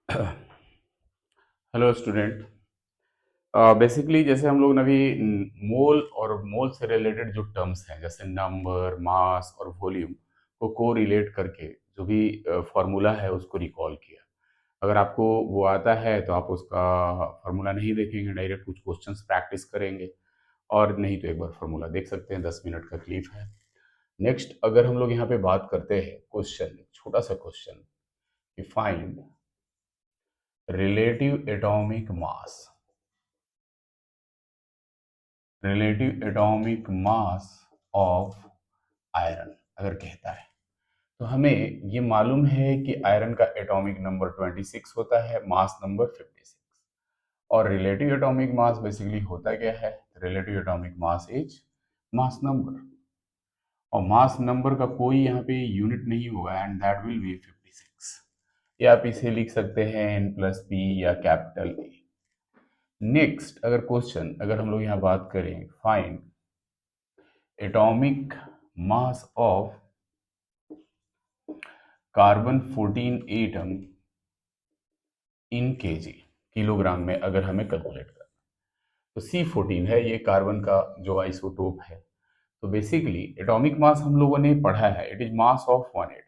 Hello student. Basically जैसे हम लोग ने अभी मोल और मोल से रिलेटेड जो टर्म्स हैं जैसे नंबर, मास और वॉल्यूम को रिलेट करके जो भी फॉर्मूला है उसको रिकॉल किया। अगर आपको वो आता है तो आप उसका फार्मूला नहीं देखेंगे, डायरेक्ट कुछ क्वेश्चंस प्रैक्टिस करेंगे, और नहीं तो एक बार फार्मूला देख सकते हैं, 10 मिनट का क्लिप है। नेक्स्ट अगर हम लोग यहाँ पे बात करते हैं क्वेश्चन, छोटा सा क्वेश्चन कि find relative atomic mass, of iron अगर कहता है तो हमें ये मालूम है कि आयरन का एटॉमिक नंबर 26 होता है, मास नंबर 56। और रिलेटिव एटॉमिक मास बेसिकली होता क्या है? Relative atomic mass is mass number, और मास नंबर का कोई यहाँ पे यूनिट नहीं होगा, एंड दैट विल बी 56। या आप इसे लिख सकते हैं n+p या कैपिटल ए। नेक्स्ट अगर क्वेश्चन, अगर हम लोग यहाँ बात करें find atomic mass of carbon 14 atom in KG, kilogram में अगर हमें कैलकुलेट करना, तो C14 है ये कार्बन का जो आइसोटोप है। तो बेसिकली एटॉमिक मास हम लोगों ने पढ़ा है, it is mass of 1 atom.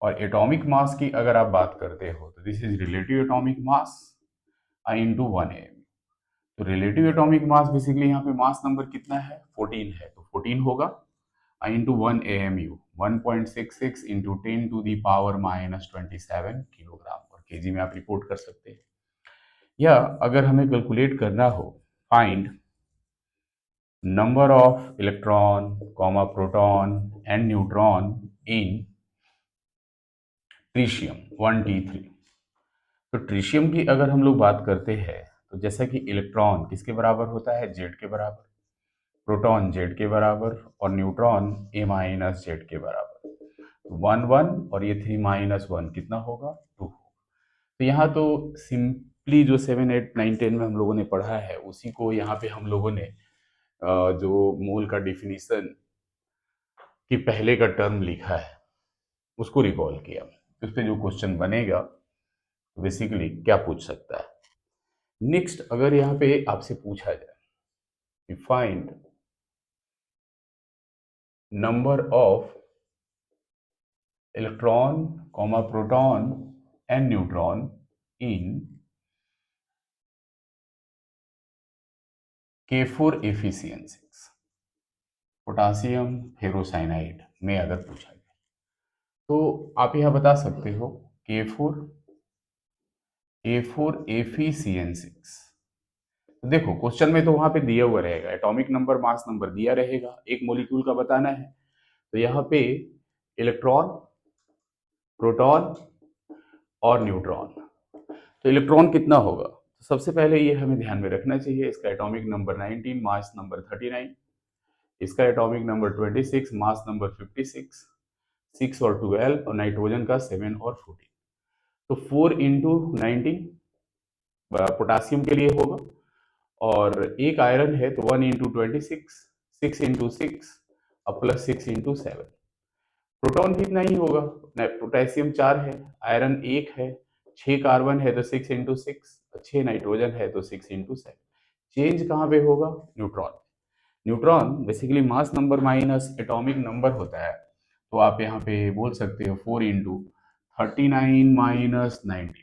और एटॉमिक मास की अगर आप बात करते हो तो this is relative atomic mass into 1 M. तो रिलेटिव एटॉमिक मास बेसिकली यहाँ पे मास नंबर कितना है? 14 है, तो 14 होगा इंटू 1 AMU, 1.66 इंटू 10⁻⁻27 किलोग्राम, और केजी में आप रिपोर्ट कर सकते हैं। या अगर हमें कैलकुलेट करना हो find number of electron, proton and neutron in tritium 1T3। तो ट्रीशियम की अगर हम लोग बात करते हैं तो जैसा कि इलेक्ट्रॉन किसके बराबर होता है? जेड के बराबर, प्रोटॉन जेड के बराबर, और न्यूट्रॉन A-जेड के बराबर। 1 1 और ये 3 - 1 कितना होगा? 2। तो यहाँ तो सिंपली जो 7 8 9 10 में हम लोगों ने पढ़ा है उसी को यहाँ पे हम लोगों ने जो मोल का डिफिनीशन कि पहले का टर्म लिखा है उसको रिकॉल किया। उस पर जो क्वेश्चन बनेगा बेसिकली क्या पूछ सकता है? नेक्स्ट अगर यहाँ पे आपसे पूछा जाए कि find number of electron, proton and neutron in K4Fe6, potassium ferrocyanide में अगर पूछा जाए तो आप यह बता सकते हो K4Fe6। देखो क्वेश्चन में तो वहां पे दिया हुआ रहेगा, एटॉमिक नंबर मास नंबर दिया रहेगा, एक मॉलिक्यूल का बताना है। तो यहाँ पे इलेक्ट्रॉन, प्रोटॉन और न्यूट्रॉन, तो इलेक्ट्रॉन कितना होगा? सबसे पहले ये हमें ध्यान में रखना चाहिए, इसका एटॉमिक नंबर 19, मास नंबर 39, इसका एटॉमिक नंबर 26, मास नंबर 56, 6 और 12, और नाइट्रोजन का 7 और 14। तो 4 × 19 पोटासियम के लिए होगा, और एक आयरन है तो 1 × 26, 6 × 6 और +6 × 7। प्रोटॉन भी इतना ही होगा, पोटेशियम 4 है, आयरन 1 है, 6 कार्बन है तो 6 × 6, 6 नाइट्रोजन है तो 6 × 7। चेंज कहाँ पे होगा? Neutron. Neutron basically mass number minus atomic number होता है, तो आप यहाँ पे बोल सकते हो 4 × 39 - 19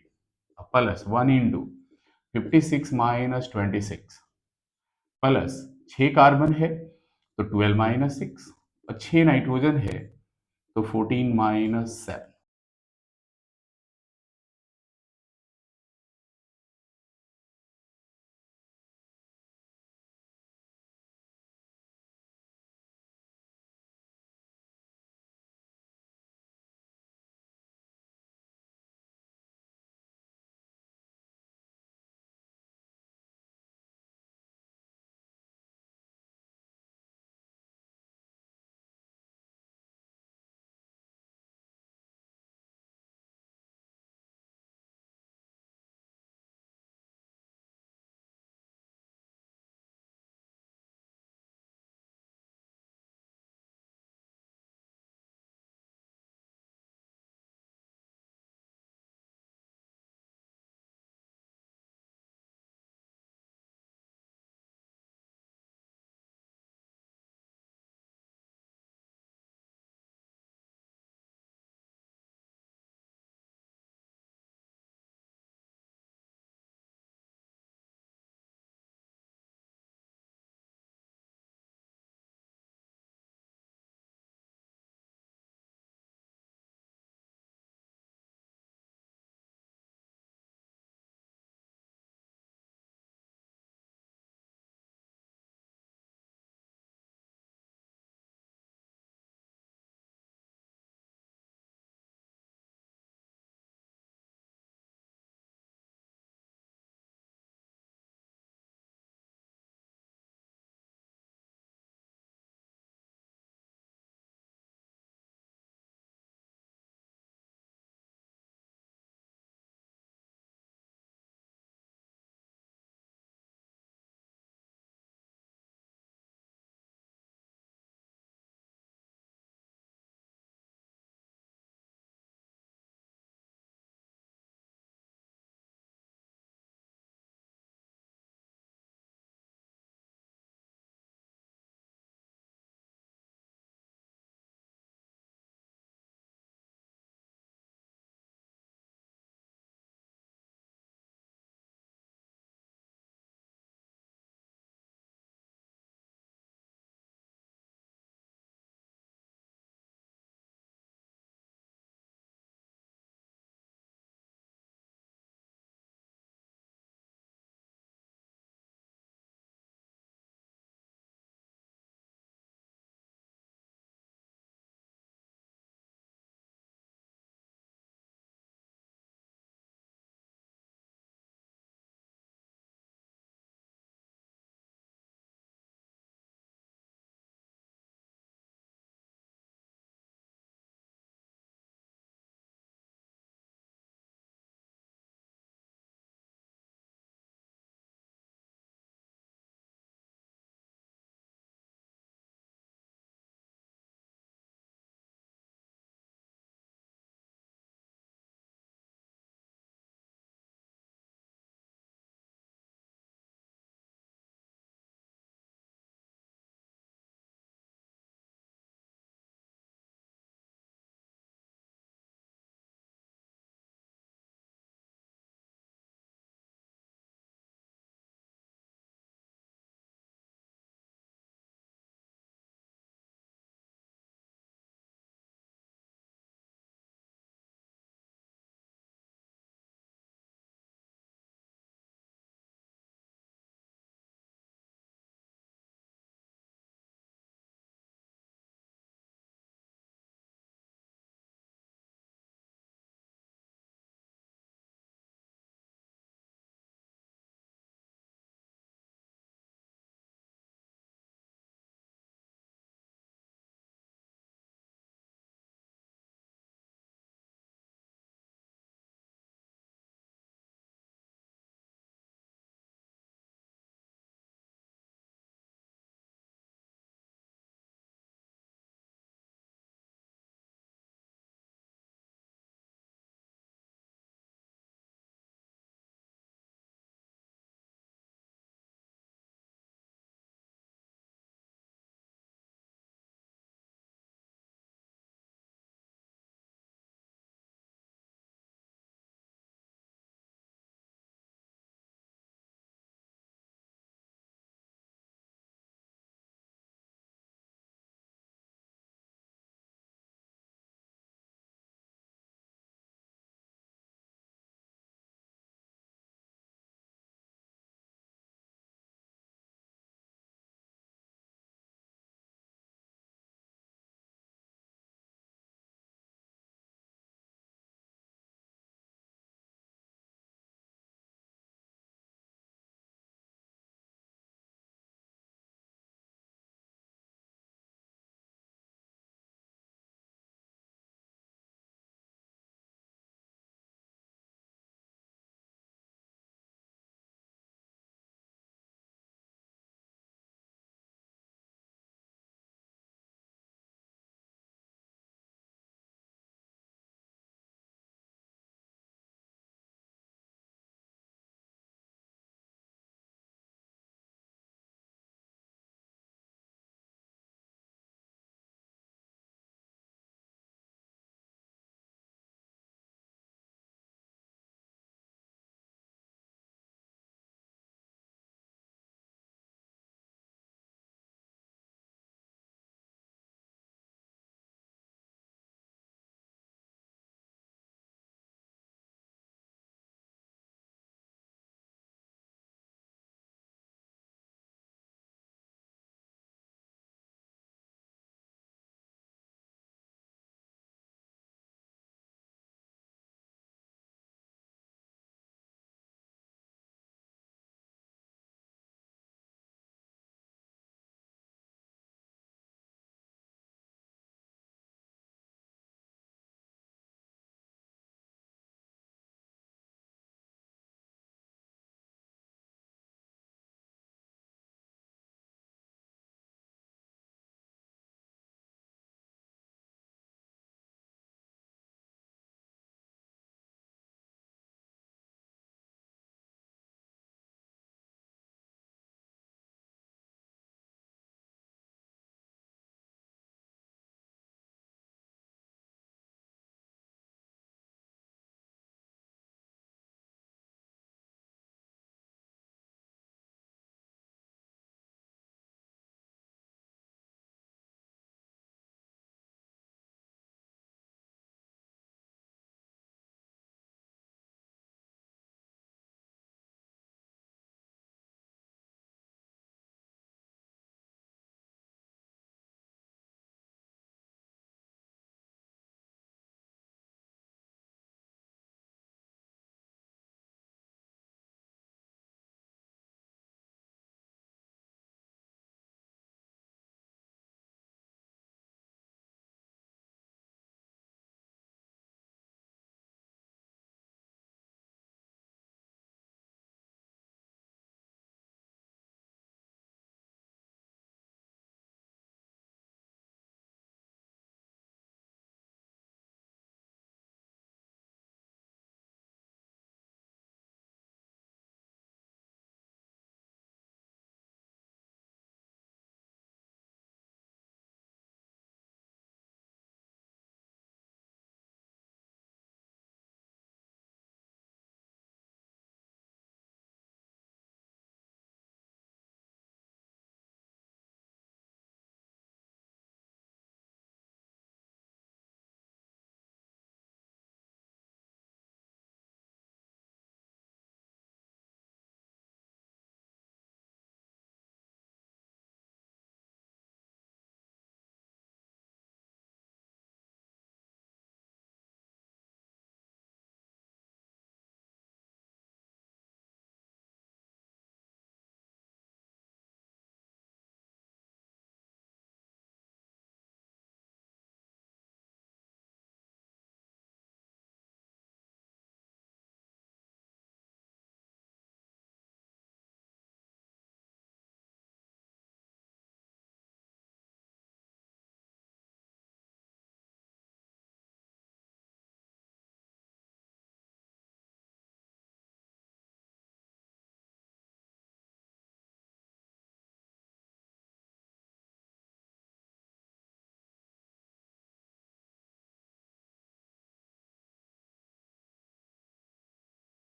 प्लस 1 × 56 - 26 प्लस 6 कार्बन है तो 12 - 6, और 6 नाइट्रोजन है तो 14 - 7।